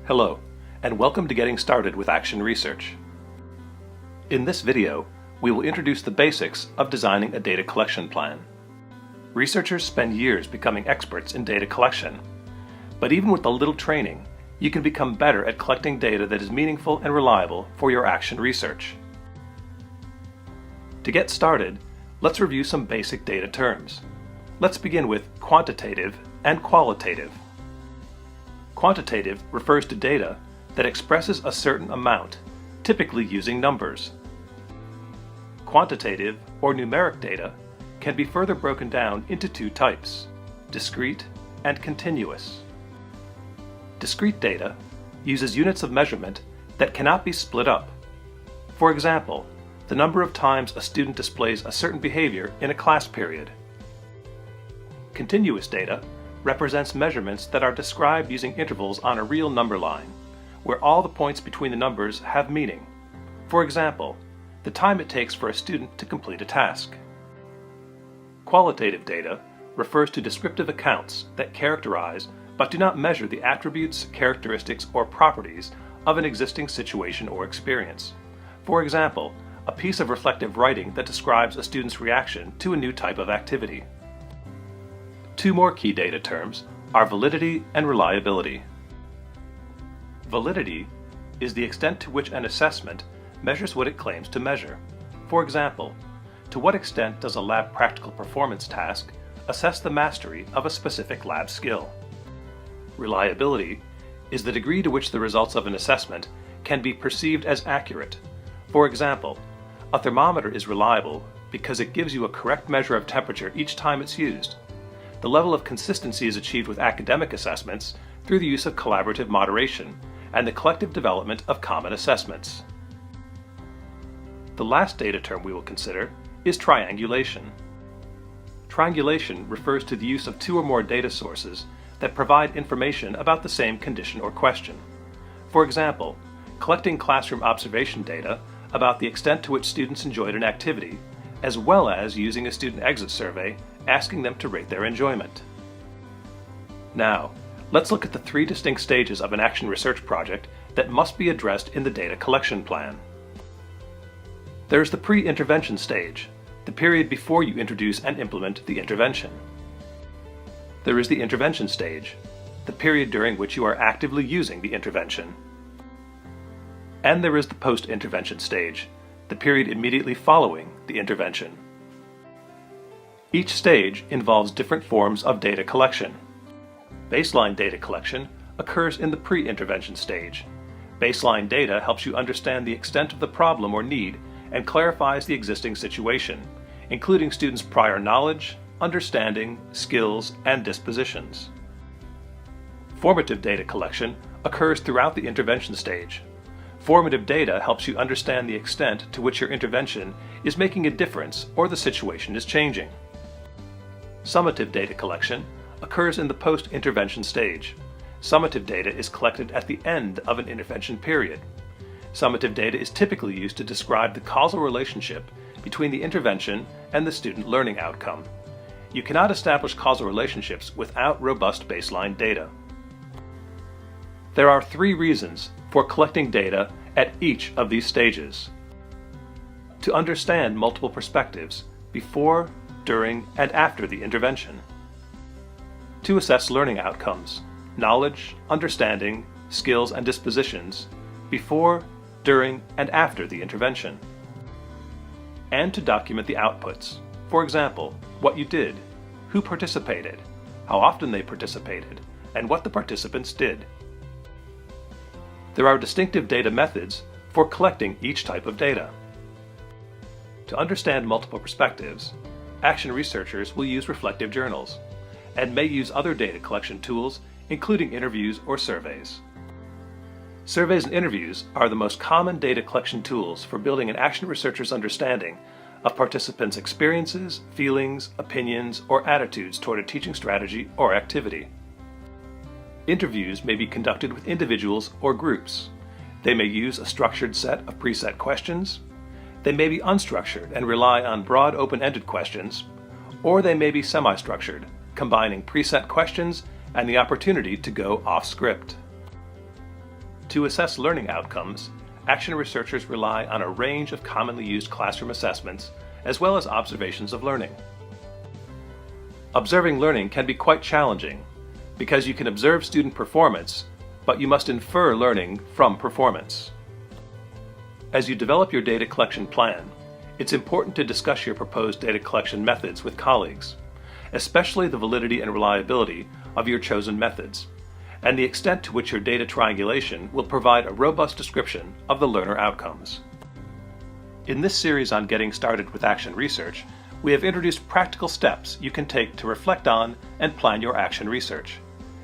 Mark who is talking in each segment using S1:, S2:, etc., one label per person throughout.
S1: Hello, and welcome to Getting Started with Action Research. In this video, we will introduce the basics of designing a data collection plan. Researchers spend years becoming experts in data collection, but even with a little training, you can become better at collecting data that is meaningful and reliable for your action research. To get started, let's review some basic data terms. Let's begin with quantitative and qualitative. Quantitative refers to data that expresses a certain amount, typically using numbers. Quantitative or numeric data can be further broken down into two types, discrete and continuous. Discrete data uses units of measurement that cannot be split up. For example, the number of times a student displays a certain behavior in a class period. Continuous data represents measurements that are described using intervals on a real number line, where all the points between the numbers have meaning. For example, the time it takes for a student to complete a task. Qualitative data refers to descriptive accounts that characterize but do not measure the attributes, characteristics, or properties of an existing situation or experience. For example, a piece of reflective writing that describes a student's reaction to a new type of activity. Two more key data terms are validity and reliability. Validity is the extent to which an assessment measures what it claims to measure. For example, to what extent does a lab practical performance task assess the mastery of a specific lab skill? Reliability is the degree to which the results of an assessment can be perceived as accurate. For example, a thermometer is reliable because it gives you a correct measure of temperature each time it's used. The level of consistency is achieved with academic assessments through the use of collaborative moderation and the collective development of common assessments. The last data term we will consider is triangulation. Triangulation refers to the use of two or more data sources that provide information about the same condition or question. For example, collecting classroom observation data about the extent to which students enjoyed an activity, as well as using a student exit survey asking them to rate their enjoyment. Now, let's look at the three distinct stages of an action research project that must be addressed in the data collection plan. There's the pre-intervention stage, the period before you introduce and implement the intervention. There is the intervention stage, the period during which you are actively using the intervention. And there is the post-intervention stage, the period immediately following the intervention. Each stage involves different forms of data collection. Baseline data collection occurs in the pre-intervention stage. Baseline data helps you understand the extent of the problem or need and clarifies the existing situation, including students' prior knowledge, understanding, skills, and dispositions. Formative data collection occurs throughout the intervention stage. Formative data helps you understand the extent to which your intervention is making a difference or the situation is changing. Summative data collection occurs in the post-intervention stage. Summative data is collected at the end of an intervention period. Summative data is typically used to describe the causal relationship between the intervention and the student learning outcome. You cannot establish causal relationships without robust baseline data. There are three reasons for collecting data at each of these stages. To understand multiple perspectives before, during, and after the intervention. To assess learning outcomes, knowledge, understanding, skills, and dispositions before, during, and after the intervention. And to document the outputs. For example, what you did, who participated, how often they participated, and what the participants did. There are distinctive data methods for collecting each type of data. To understand multiple perspectives, action researchers will use reflective journals and may use other data collection tools, including interviews or surveys. Surveys and interviews are the most common data collection tools for building an action researcher's understanding of participants' experiences, feelings, opinions, or attitudes toward a teaching strategy or activity. Interviews may be conducted with individuals or groups. They may use a structured set of preset questions. They may be unstructured and rely on broad open-ended questions, or they may be To assess learning outcomes, action researchers rely on a range of commonly used classroom assessments as well as observations of learning. Observing learning can be quite challenging because you can observe student performance, but you must infer learning from performance. As you develop your data collection plan, it's important to discuss your proposed data collection methods with colleagues, especially the validity and reliability of your chosen methods, and the extent to which your data triangulation will provide a robust description of the learner outcomes. In this series on getting started with action research, we have introduced practical steps you can take to reflect on and plan your action research.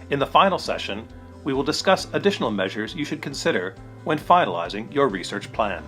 S1: In the final session, we will discuss additional measures you should consider when finalizing your research plan.